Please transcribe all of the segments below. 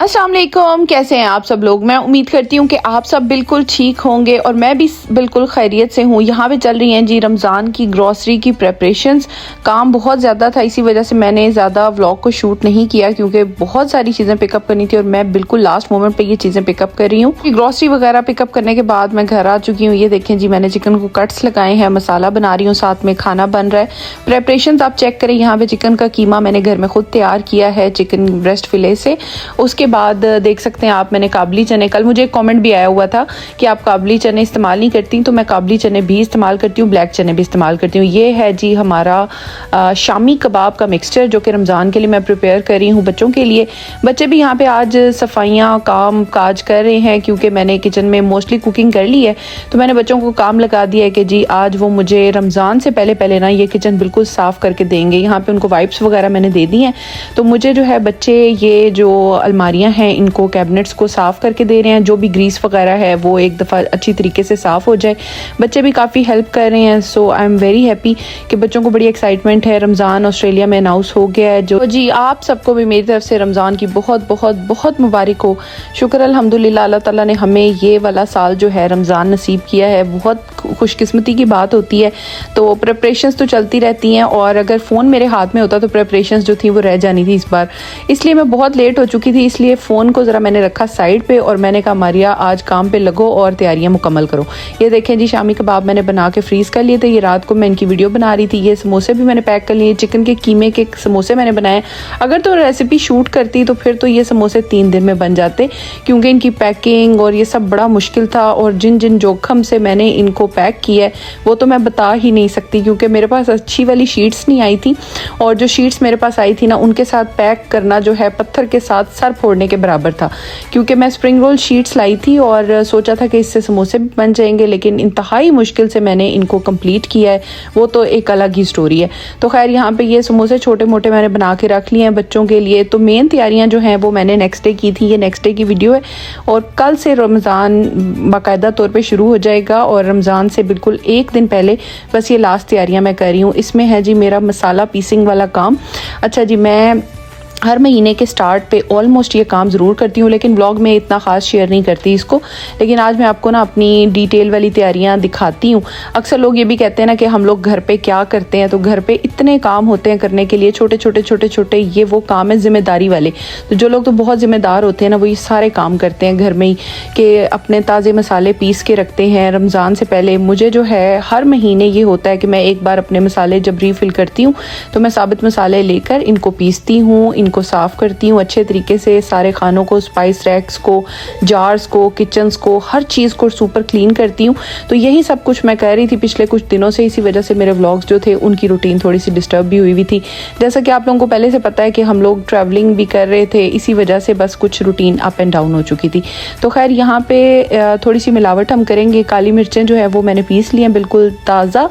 अस्सलाम वालेकुम, कैसे हैं आप सब लोग। मैं उम्मीद करती हूँ कि आप सब बिल्कुल ठीक होंगे और मैं भी बिल्कुल खैरियत से हूँ। यहाँ पे चल रही हैं जी रमज़ान की ग्रॉसरी की प्रेपरेशंस। काम बहुत ज़्यादा था, इसी वजह से मैंने ज़्यादा व्लॉग को शूट नहीं किया क्योंकि बहुत सारी चीज़ें पिकअप करनी थी और मैं बिल्कुल लास्ट मोमेंट पर ये चीज़ें पिकअप कर रही हूँ। ग्रॉसरी वगैरह पिकअप करने के बाद मैं घर आ चुकी हूँ। ये देखें जी, मैंने चिकन को कट्स लगाए हैं, मसाला बना रही हूँ, साथ में खाना बन रहा है। प्रेपरेशन आप चेक करें, यहाँ पे चिकन का कीमा मैंने घर में खुद तैयार किया है चिकन ब्रेस्ट फिले से। उसके बाद देख सकते हैं आप, मैंने काबली चने, कल मुझे एक कमेंट भी आया हुआ था कि आप काबली चने इस्तेमाल नहीं करती, तो मैं काबली चने भी इस्तेमाल करती हूँ, ब्लैक चने भी इस्तेमाल करती हूँ। ये है जी हमारा शामी कबाब का मिक्सचर जो कि रमज़ान के लिए मैं प्रिपेयर कर रही हूँ बच्चों के लिए। बच्चे भी यहाँ पे आज सफाइयाँ काम काज कर रहे हैं क्योंकि मैंने किचन में मोस्टली कुकिंग कर ली है, तो मैंने बच्चों को काम लगा दिया है कि जी आज वो मुझे रमज़ान से पहले पहले ना ये किचन बिल्कुल साफ़ करके देंगे। यहाँ पे उनको वाइप्स वगैरह मैंने दे दी हैं, तो मुझे जो है बच्चे ये जो अलमारियाँ हैं इनको कैबिनेट्स को साफ़ करके दे रहे हैं। जो भी ग्रीस वगैरह है वो एक दफ़ा अच्छी तरीके से साफ़ हो जाए। बच्चे भी काफ़ी हेल्प कर रहे हैं, सो आई एम वेरी हैप्पी कि बच्चों को बड़ी एक्साइटमेंट है। रमज़ान ऑस्ट्रेलिया में अनाउंस हो गया है। जो जी आप सबको भी मेरी तरफ से रमज़ान की बहुत बहुत बहुत मुबारक हो। शुक्र अल्हम्दुलिल्लाह, अल्लाह ताला ने हमें ये वाला साल जो है रमज़ान नसीब किया है। बहुत खुशकिस्मती की बात होती है। तो प्रेपरेशंस तो चलती रहती हैं और अगर फ़ोन मेरे हाथ में होता तो प्रेपरेशंस जो थी वो रह जानी थी इस बार, इसलिए मैं बहुत लेट हो चुकी थी। इसलिए फ़ोन को ज़रा मैंने रखा साइड पे और मैंने कहा मारिया आज काम पे लगो और तैयारियां मुकम्मल करो। ये देखें जी, शामी कबाब मैंने बना के फ्रीज़ कर लिए थे। ये रात को मैं इनकी वीडियो बना रही थी। ये समोसे भी मैंने पैक कर लिए, चिकन के कीमे के समोसे मैंने बनाए। अगर तो रेसिपी शूट करती तो फिर तो ये समोसे 3 दिन में बन जाते क्योंकि इनकी पैकिंग और ये सब बड़ा मुश्किल था और जिन जिन जोखम से मैंने इनको पैक किया है वो तो मैं बता ही नहीं सकती क्योंकि मेरे पास अच्छी वाली शीट्स नहीं आई थी और जो शीट्स मेरे पास आई थी ना उनके साथ पैक करना जो है पत्थर के साथ सर फोड़ने के बराबर था। क्योंकि मैं स्प्रिंग रोल शीट्स लाई थी और सोचा था कि इससे समोसे भी बन जाएंगे, लेकिन इंतहाई मुश्किल से मैंने इनको कंप्लीट किया है, वो तो एक अलग ही स्टोरी है। तो खैर यहाँ पे ये समोसे छोटे मोटे मैंने बना के रख लिए हैं बच्चों के लिए। तो मेन तैयारियाँ जो हैं वो मैंने नेक्स्ट डे की थी। ये नेक्स्ट डे की वीडियो है और कल से रमज़ान बाकायदा तौर पर शुरू हो जाएगा और रमज़ान से बिल्कुल एक दिन पहले बस ये लास्ट तैयारियाँ मैं कर रही हूँ। इसमें है जी मेरा मसाला पीसिंग वाला काम। अच्छा जी, मैं हर महीने के स्टार्ट पे ऑलमोस्ट ये काम ज़रूर करती हूँ, लेकिन ब्लॉग में इतना ख़ास शेयर नहीं करती इसको। लेकिन आज मैं आपको ना अपनी डिटेल वाली तैयारियाँ दिखाती हूँ। अक्सर लोग ये भी कहते हैं ना कि हम लोग घर पे क्या करते हैं, तो घर पे इतने काम होते हैं करने के लिए, छोटे छोटे ये वो काम है ज़िम्मेदारी वाले। तो जो लोग तो बहुत ज़िम्मेदार होते हैं ना वो ये सारे काम करते हैं घर में ही, कि अपने ताज़े मसाले पीस के रखते हैं रमज़ान से पहले। मुझे जो है हर महीने ये होता है कि मैं एक बार अपने मसाले जब रीफ़िल करती हूँ तो मैं साबित मसाले लेकर इनको पीसती हूँ, इनको साफ़ करती हूँ अच्छे तरीके से। सारे खानों को, स्पाइस रैक्स को, जार्स को, किचन्स को, हर चीज़ को सुपर क्लीन करती हूँ। तो यही सब कुछ मैं कर रही थी पिछले कुछ दिनों से। इसी वजह से मेरे व्लॉग्स जो थे उनकी रूटीन थोड़ी सी डिस्टर्ब भी हुई थी। जैसा कि आप लोगों को पहले से पता है कि हम लोग ट्रैवलिंग भी कर रहे थे, इसी वजह से बस कुछ रूटीन अप एंड डाउन हो चुकी थी। तो खैर यहाँ पे थोड़ी सी मिलावट हम करेंगे। काली मिर्चें जो है वो मैंने पीस ली हैं बिल्कुल ताज़ा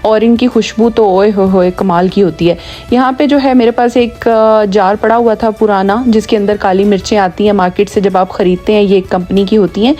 और इनकी खुशबू तो ओए होए कमाल की होती है। यहाँ पे जो है मेरे पास एक जार पड़ा हुआ था पुराना, जिसके अंदर काली मिर्चें आती हैं मार्केट से जब आप ख़रीदते हैं, ये एक कंपनी की होती हैं।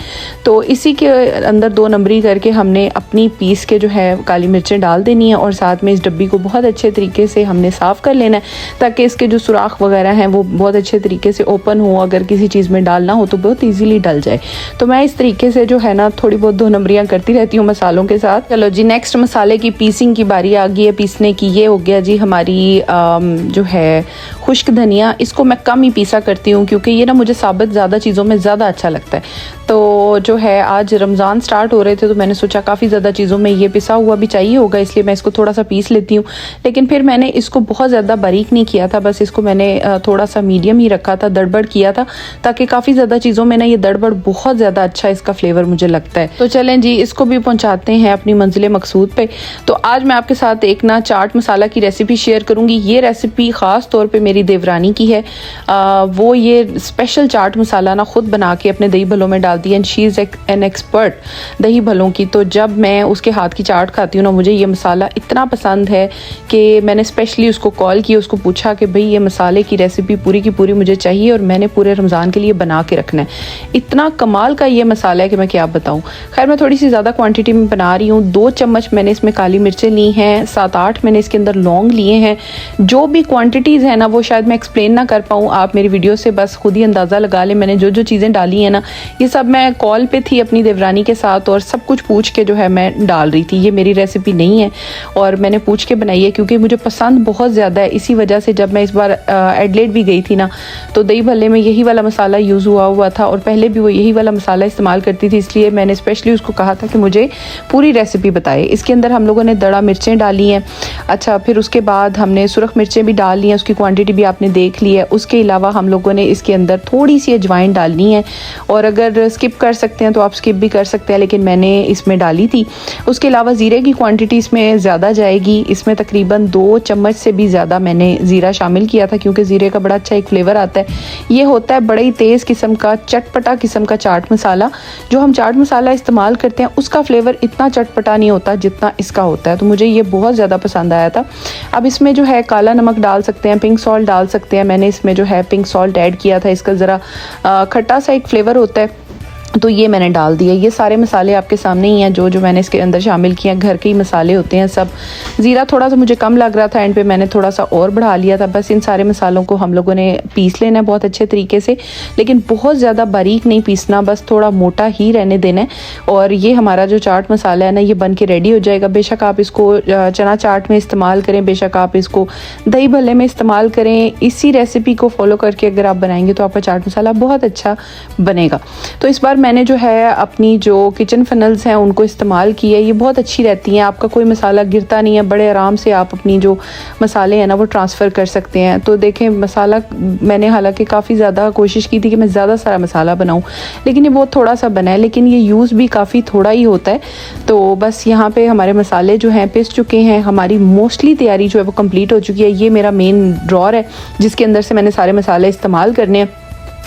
तो इसी के अंदर 2 नंबरी करके हमने अपनी पीस के जो है काली मिर्चें डाल देनी है और साथ में इस डब्बी को बहुत अच्छे तरीके से हमने साफ़ कर लेना है ताकि इसके जो सुराख वगैरह हैं वो बहुत अच्छे तरीके से ओपन हो। अगर किसी चीज़ में डालना हो तो बहुत ईजीली डल जाए। तो मैं इस तरीके से जो है ना थोड़ी बहुत 2 नंबरियाँ करती रहती हूँ मसालों के साथ। चलो जी, नेक्स्ट मसाले की पीसिंग की बारी आ गई है पीसने की। ये हो गया जी हमारी जो है खुश्क धनिया। इसको मैं कम ही पीसा करती हूँ क्योंकि ये ना मुझे साबित ज़्यादा चीज़ों में ज़्यादा अच्छा लगता है। तो जो है आज रमज़ान स्टार्ट हो रहे थे तो मैंने सोचा काफ़ी ज़्यादा चीज़ों में ये पिसा हुआ भी चाहिए होगा, इसलिए मैं इसको थोड़ा सा पीस लेती हूँ। लेकिन फिर मैंने इसको बहुत ज़्यादा बारीक नहीं किया था, बस इसको मैंने थोड़ा सा मीडियम ही रखा था, दड़बड़ किया था, ताकि काफ़ी ज़्यादा चीज़ों में ना ये दड़बड़ बहुत ज़्यादा अच्छा इसका फ्लेवर मुझे लगता है। तो चलें जी, इसको भी पहुँचाते हैं अपनी मंजिल मकसूद पे। तो आज मैं आपके साथ एक ना चाट मसाला की रेसिपी शेयर करूँगी। ये रेसिपी ख़ास तौर पर मेरी देवरानी की है। वो ये स्पेशल चाट मसाला ना खुद बना के अपने दही भल्लों में डालती है and she is an expert दही भल्लों की। तो जब मैं उसके हाथ की चाट खाती हूँ ना, मुझे ये मसाला इतना पसंद है कि मैंने स्पेशली उसको कॉल की, उसको पूछा कि भाई ये मसाले की रेसिपी पूरी की पूरी मुझे चाहिए और मैंने पूरे रमज़ान के लिए बना के रखना है। इतना कमाल का ये मसाला है कि मैं क्या बताऊँ। खैर मैं थोड़ी सी ज़्यादा क्वान्टिटी में बना रही हूँ। 2 चम्मच मैंने इसमें काली मिर्चें ली हैं, 7-8 मैंने इसके अंदर लौंग लिए हैं। जो भी क्वान्टिटीज़ हैं ना वो शायद मैं एक्सप्लेन ना कर पाऊँ, आप मेरी वीडियो से बस खुद ही अंदाज़ा लगा लें। मैंने जो जो चीज़ें डाली हैं ना, ये सब मैं कॉल पे थी अपनी देवरानी के साथ और सब कुछ पूछ के जो है मैं डाल रही थी। ये मेरी रेसिपी नहीं है और मैंने पूछ के बनाई है क्योंकि मुझे पसंद बहुत ज़्यादा है। इसी वजह से जब मैं इस बार एडलेड भी गई थी ना, तो दही भल्ले में यही वाला मसाला यूज़ हुआ था और पहले भी वो यही वाला मसाला इस्तेमाल करती थी, इसलिए मैंने स्पेशली उसको कहा था कि मुझे पूरी रेसिपी बताए। इसके अंदर हम लोगों ने दड़ा मिर्चें डाली हैं। अच्छा, फिर उसके बाद हमने सुरख मिर्चें भी डाल ली हैं, उसकी क्वांटिटी भी आपने देख ली है। उसके अलावा हम लोगों ने इसके अंदर थोड़ी सी अजवाइन डालनी है और अगर स्किप कर सकते हैं तो आप स्किप भी कर सकते हैं, लेकिन मैंने इसमें डाली थी। उसके अलावा ज़ीरे की क्वांटिटी इसमें ज़्यादा जाएगी, इसमें तकरीबन 2 चम्मच से भी ज़्यादा मैंने ज़ीरा शामिल किया था क्योंकि ज़ीरे का बड़ा अच्छा एक फ्लेवर आता है। ये होता है बड़ा ही तेज़ किस्म का, चटपटा किस्म का चाट मसाला। जो हम चाट मसाला इस्तेमाल करते हैं उसका फ्लेवर इतना चटपटा नहीं होता जितना इसका होता है, तो मुझे ये बहुत ज़्यादा पसंद आया था। अब इसमें जो है काला नमक डाल सकते हैं, पिंक सॉल्ट डाल सकते हैं। मैंने इसमें जो है पिंक सॉल्ट ऐड किया था, इसका ज़रा खट्टा सा एक फ्लेवर होता है, तो ये मैंने डाल दिया। ये सारे मसाले आपके सामने ही हैं जो जो मैंने इसके अंदर शामिल किए हैं, घर के ही मसाले होते हैं सब। ज़ीरा थोड़ा सा मुझे कम लग रहा था, एंड पे मैंने थोड़ा सा और बढ़ा लिया था। बस इन सारे मसालों को हम लोगों ने पीस लेना है बहुत अच्छे तरीके से, लेकिन बहुत ज़्यादा बारीक नहीं पीसना, बस थोड़ा मोटा ही रहने देना है। और ये हमारा जो चाट मसाला है ना, ये बन के रेडी हो जाएगा। बेशक आप इसको चना चाट में इस्तेमाल करें, बेशक आप इसको दही भल्ले में इस्तेमाल करें। इसी रेसिपी को फॉलो करके अगर आप बनाएंगे तो आपका चाट मसाला बहुत अच्छा बनेगा। तो इस बार मैंने जो है अपनी जो किचन फनल्स हैं उनको इस्तेमाल किया। ये बहुत अच्छी रहती हैं, आपका कोई मसाला गिरता नहीं है, बड़े आराम से आप अपनी जो मसाले हैं ना वो ट्रांसफ़र कर सकते हैं। तो देखें, मसाला मैंने हालांकि काफ़ी ज़्यादा कोशिश की थी कि मैं ज़्यादा सारा मसाला बनाऊं, लेकिन ये बहुत थोड़ा सा बना है, लेकिन ये यूज़ भी काफ़ी थोड़ा ही होता है। तो बस यहाँ पे हमारे मसाले जो हैं पिस चुके हैं, हमारी मोस्टली तैयारी जो है वो कंप्लीट हो चुकी है। ये मेरा मेन ड्रॉर है जिसके अंदर से मैंने सारे मसाले इस्तेमाल करने हैं।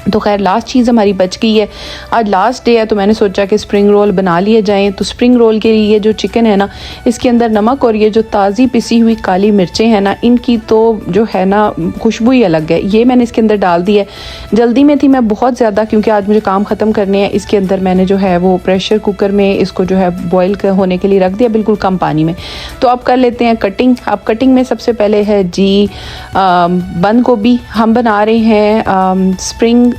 तो खैर लास्ट चीज़ हमारी बच गई है। आज लास्ट डे है तो मैंने सोचा कि स्प्रिंग रोल बना लिए जाएं। तो स्प्रिंग रोल के लिए जो चिकन है ना, इसके अंदर नमक और ये जो ताज़ी पिसी हुई काली मिर्चें हैं ना, इनकी तो जो है ना खुशबू ही अलग है। ये मैंने इसके अंदर डाल दी है। जल्दी में थी मैं बहुत ज़्यादा, क्योंकि आज मुझे काम ख़त्म करने हैं। इसके अंदर मैंने जो है वो प्रेशर कुकर में इसको जो है बॉयल होने के लिए रख दिया, बिल्कुल कम पानी में। तो अब कर लेते हैं कटिंग। अब कटिंग में सबसे पहले है जी बंद गोभी। हम बना रहे हैं spring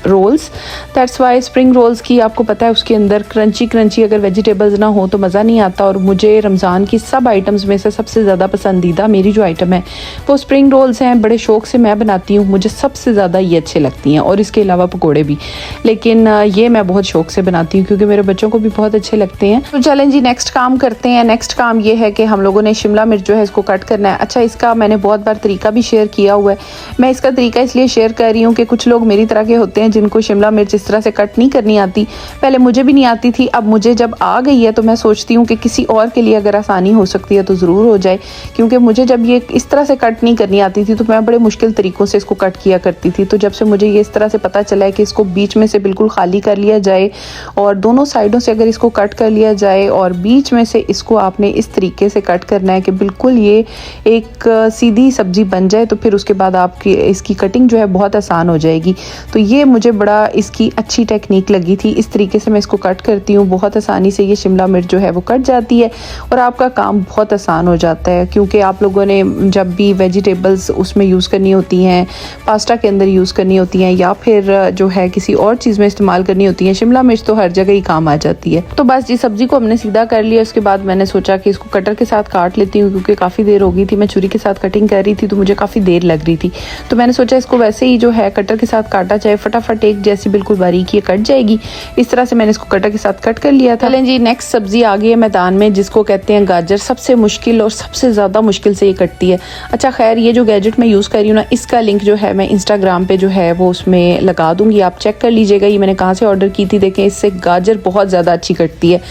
rolls. That's why spring rolls की आपको पता है उसके अंदर क्रंची अगर वेजिटेबल्स ना हो तो मज़ा नहीं आता। और मुझे रमज़ान की सब आइटम्स में से सबसे ज़्यादा पसंदीदा मेरी जो आइटम है वो स्प्रिंग रोल्स हैं। बड़े शौक़ से मैं बनाती हूँ, मुझे सबसे ज़्यादा ये अच्छे लगती हैं, और इसके अलावा पकोड़े भी, लेकिन ये मैं बहुत शौक़ से बनाती हूँ क्योंकि मेरे बच्चों को भी बहुत अच्छे लगते हैं। तो चलें जी, नेक्स्ट काम करते हैं। नेक्स्ट काम ये है कि हम लोगों ने शिमला मिर्च जो है इसको कट करना है। अच्छा, इसका मैंने बहुत बार तरीका भी शेयर किया हुआ है। मैं इसका तरीका इसलिए शेयर कर रही हूँ कि कुछ लोग मेरी तरह के होते हैं जिनको शिमला मिर्च इस तरह से कट नहीं करनी आती। पहले मुझे भी नहीं आती थी, अब मुझे जब आ गई है तो मैं सोचती हूँ कि किसी और के लिए अगर आसानी हो सकती है तो ज़रूर हो जाए, क्योंकि मुझे जब ये इस तरह से कट नहीं करनी आती थी तो मैं बड़े मुश्किल तरीक़ों से इसको कट किया करती थी। तो जब से मुझे ये इस तरह से पता चला है कि इसको बीच में से बिल्कुल खाली कर लिया जाए और दोनों साइडों से अगर इसको कट कर लिया जाए और बीच में से इसको आपने इस तरीके से कट करना है कि बिल्कुल ये एक सीधी सब्ज़ी बन जाए, तो फिर उसके बाद आपकी इसकी कटिंग जो है बहुत आसान हो जाएगी। तो ये मुझे बड़ा इसकी अच्छी टेक्निक लगी थी। इस तरीके से मैं इसको कट करती हूँ, बहुत आसानी से ये शिमला मिर्च जो है वो कट जाती है और आपका काम बहुत आसान हो जाता है। क्योंकि आप लोगों ने जब भी वेजिटेबल्स उसमें यूज़ करनी होती हैं, पास्ता के अंदर यूज़ करनी होती हैं या फिर जो है किसी और चीज़ में इस्तेमाल करनी होती है, शिमला मिर्च तो हर जगह ही काम आ जाती है। तो बस जी, सब्ज़ी को हमने सीधा कर लिया। उसके बाद मैंने सोचा कि इसको कटर के साथ काट लेती हूँ, क्योंकि काफ़ी देर हो गई थी मैं छुरी के साथ कटिंग कर रही थी तो मुझे काफ़ी देर लग रही थी। तो मैंने सोचा इसको वैसे ही जो है कटर के साथ काटा जाए, फटाफट एक जैसी बिल्कुल बारीक ये कट जाएगी। इस तरह से मैंने इसको कटर के साथ कट कर लिया था। चलें जी, नेक्स्ट सब्जी आ गई है मैदान में, जिसको कहते हैं गाजर। सबसे मुश्किल और सबसे ज़्यादा मुश्किल से ये कटती है। अच्छा खैर, ये जो गैजेट मैं यूज़ कर रही हूँ ना, इसका लिंक जो है मैं इंस्टाग्राम पे जो है वो उसमें लगा दूंगी, आप चेक कर लीजिएगा। ये मैंने कहाँ से ऑर्डर की थी, देखें इससे गाजर बहुत ज़्यादा अच्छी कटती है,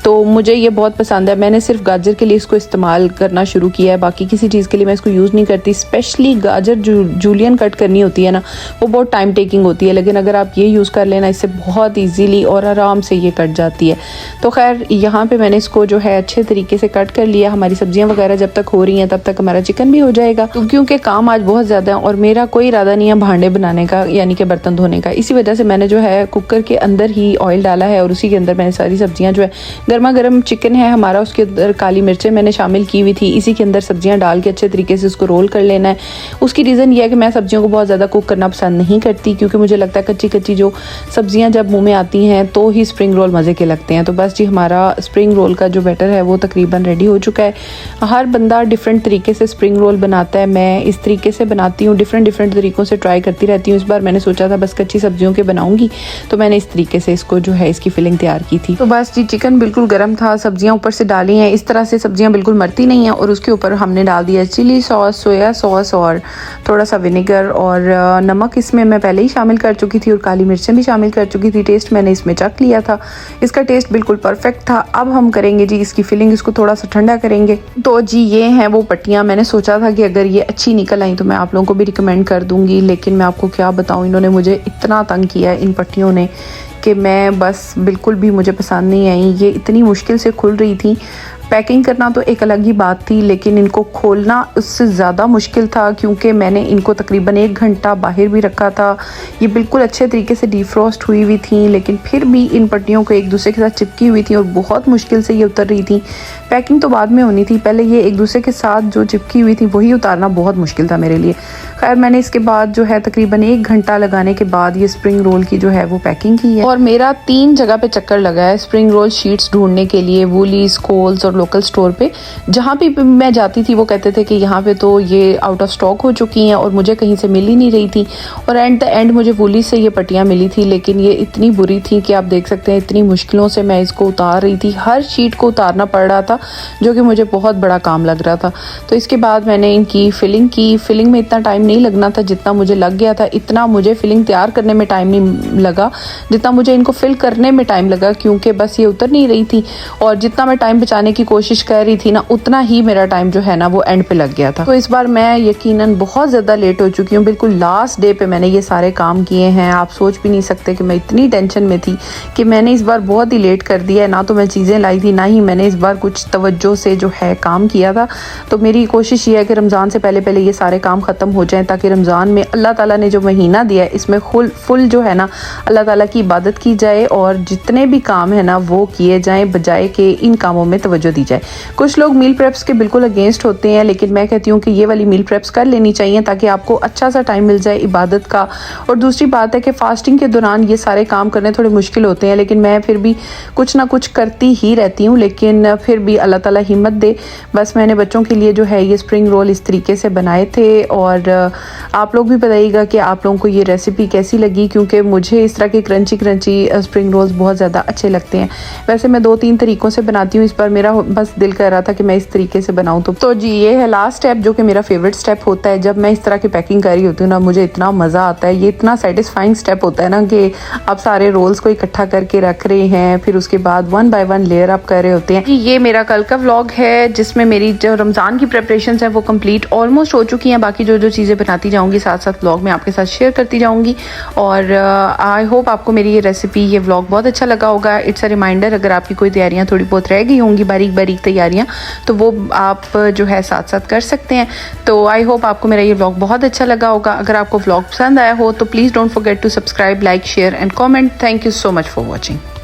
तो मुझे ये बहुत पसंद है। मैंने सिर्फ गाजर के लिए इसको इस्तेमाल करना शुरू किया है, बाकी किसी चीज़ के लिए मैं इसको यूज़ नहीं करती। स्पेशली गाजर जूलियन कट करनी होती है ना, वो बहुत टाइम टेकिंग होती है, लेकिन अगर आप ये यूज़ कर लेना इससे बहुत ईजीली और आराम से ये कट जाती है। तो खैर यहाँ पे मैंने इसको जो है अच्छे तरीके से कट कर लिया। हमारी सब्जियां वगैरह जब तक हो रही हैं तब तक हमारा चिकन भी हो जाएगा। तो क्योंकि काम आज बहुत ज़्यादा है और मेरा कोई इरादा नहीं है भांडे बनाने का यानी कि बर्तन धोने का, इसी वजह से मैंने जो है कुकर के अंदर ही ऑयल डाला है और उसी के अंदर मैंने सारी सब्जियाँ जो है गर्मा गर्म चिकन है हमारा, उसके अंदर काली मिर्चें मैंने शामिल की हुई थी, इसी के अंदर सब्जियाँ डाल के अच्छे तरीके से उसको रोल कर लेना है। उसकी रीज़न ये है कि मैं सब्जियों को बहुत ज़्यादा कुक करना पसंद नहीं करती, क्योंकि मुझे लगता है कच्ची कच्ची जो सब्जियां जब मुंह में आती हैं तो ही स्प्रिंग रोल मज़े के लगते हैं। तो बस जी हमारा स्प्रिंग रोल का जो बैटर है वो तकरीबन रेडी हो चुका है। हर बंदा डिफरेंट तरीके से स्प्रिंग रोल बनाता है, मैं इस तरीके से बनाती हूँ, डिफरेंट तरीक़ों से ट्राई करती रहती हूँ। इस बार मैंने सोचा था बस कच्ची सब्जियों के बनाऊँगी, तो मैंने इस तरीके से इसको जो है इसकी फिलिंग तैयार की थी। तो बस जी चिकन बिल्कुल गर्म था, सब्जियाँ ऊपर से डाली हैं, इस तरह से सब्जियाँ बिल्कुल मरती नहीं हैं और उसके ऊपर हमने डाल दिया चिली सॉस, सोया सॉस और थोड़ा सा विनेगर और नमक इसमें मैं पहले ही शामिल कर चुकी थी और काली मिर्चें भी शामिल कर चुकी थी। टेस्ट मैंने इसमें चख लिया था, इसका टेस्ट बिल्कुल परफेक्ट था। अब हम करेंगे जी इसकी फिलिंग, इसको थोड़ा सा ठंडा करेंगे। तो जी ये हैं वो पट्टियाँ, मैंने सोचा था कि अगर ये अच्छी निकल आई तो मैं आप लोगों को भी रिकमेंड कर दूंगी, लेकिन मैं आपको क्या बताऊँ, इन्होंने मुझे इतना तंग किया है इन पट्टियों ने कि मैं बस बिल्कुल भी मुझे पसंद नहीं आई। ये इतनी मुश्किल से खुल रही थी, पैकिंग करना तो एक अलग ही बात थी, लेकिन इनको खोलना उससे ज़्यादा मुश्किल था, क्योंकि मैंने इनको तकरीबन 1 घंटा बाहर भी रखा था। ये बिल्कुल अच्छे तरीके से डीफ्रॉस्ट हुई हुई थी, लेकिन फिर भी इन पट्टियों को एक दूसरे के साथ चिपकी हुई थी और बहुत मुश्किल से ये उतर रही थी। पैकिंग तो बाद में होनी थी, पहले ये एक दूसरे के साथ जो चिपकी हुई थी वही उतारना बहुत मुश्किल था मेरे लिए। खैर मैंने इसके बाद जो है तकरीबन 1 घंटा लगाने के बाद ये स्प्रिंग रोल की जो है वो पैकिंग की है। और मेरा 3 जगह पे चक्कर लगा है स्प्रिंग रोल शीट्स ढूंढने के लिए, वूलीज, कोल्स और लोकल स्टोर पे। जहाँ पे मैं जाती थी वो कहते थे कि यहाँ पे तो ये आउट ऑफ स्टॉक हो चुकी हैं और मुझे कहीं से मिल ही नहीं रही थी। और एट द एंड मुझे वूली से ये पट्टियाँ मिली थी, लेकिन ये इतनी बुरी थी कि आप देख सकते हैं इतनी मुश्किलों से मैं इसको उतार रही थी, हर शीट को उतारना पड़ रहा था, जो कि मुझे बहुत बड़ा काम लग रहा था। तो इसके बाद मैंने इनकी फिलिंग की। फिलिंग में इतना टाइम नहीं लगना था जितना मुझे लग गया था, इतना मुझे फिलिंग तैयार करने में टाइम नहीं लगा जितना मुझे इनको फिल करने में टाइम लगा, क्योंकि बस ये उतर नहीं रही थी और जितना मैं टाइम बचाने की कोशिश कर रही थी ना, उतना ही मेरा टाइम जो है ना वो एंड पे लग गया था। तो इस बार मैं यकीनन बहुत ज़्यादा लेट हो चुकी हूँ, बिल्कुल लास्ट डे पे मैंने ये सारे काम किए हैं। आप सोच भी नहीं सकते कि मैं इतनी टेंशन में थी कि मैंने इस बार बहुत ही लेट कर दिया है। ना तो मैं चीज़ें लाई थी, ना ही मैंने इस बार कुछ तवज्जो से जो है काम किया था। तो मेरी कोशिश ये है कि रमज़ान से पहले पहले ये सारे काम ख़त्म हो जाएं, ताकि रमज़ान में अल्लाह ताला ने जो महीना दिया है इसमें फुल जो है ना अल्लाह ताला की इबादत की जाए और जितने भी काम है ना वो किए जाएं, बजाय कि इन कामों में तवज्जो दी जाए। कुछ लोग मील प्रेप्स के बिल्कुल अगेंस्ट होते हैं, लेकिन मैं कहती हूँ कि ये वाली मील प्रेप्स कर लेनी चाहिए ताकि आपको अच्छा सा टाइम मिल जाए इबादत का। और दूसरी बात है कि फास्टिंग के दौरान ये सारे काम करने थोड़े मुश्किल होते हैं, लेकिन मैं फिर भी कुछ ना कुछ करती ही रहती हूँ, लेकिन फिर भी अल्लाह ताला हिम्मत दे। बस मैंने बच्चों के लिए जो है ये स्प्रिंग रोल इस तरीके से बनाए थे और आप लोग भी बताइएगा कि आप लोगों को ये रेसिपी कैसी लगी, क्योंकि मुझे इस तरह के क्रंची स्प्रिंग रोल्स बहुत ज़्यादा अच्छे लगते हैं। वैसे मैं 2-3 तरीक़ों से बनाती हूँ, इस पर मेरा बस दिल कर रहा था कि मैं इस तरीके से बनाऊँ। तो जी ये है लास्ट स्टेप जो कि मेरा फेवरेट स्टेप होता है। जब मैं इस तरह की पैकिंग कर रही होती हूँ ना, मुझे इतना मज़ा आता है, ये इतना सेटिस्फाइंग स्टेप होता है ना कि आप सारे रोल्स को इकट्ठा करके रख रहे हैं, फिर उसके बाद 1 बाय 1 लेयर अप कर रहे होते हैं। ये मेरा कल का व्लॉग है जिसमें मेरी जो रमज़ान की प्रेपरेशंस हैं वो कंप्लीट ऑलमोस्ट हो चुकी हैं। बाकी जो चीज़ें बनाती जाऊँगी साथ साथ व्लॉग में आपके साथ शेयर करती जाऊँगी। और आई होप आपको मेरी ये रेसिपी, ये व्लॉग बहुत अच्छा लगा होगा। इट्स अ रिमाइंडर, अगर आपकी कोई तैयारियाँ थोड़ी बहुत रह गई होंगी, बारीक बारीक तैयारियाँ, तो वो आप जो है साथ साथ कर सकते हैं। तो आई होप आपको मेरा ये व्लॉग बहुत अच्छा लगा होगा। अगर आपको व्लॉग पसंद आया हो तो please don't forget to subscribe, like, share and comment. Thank you so much for watching.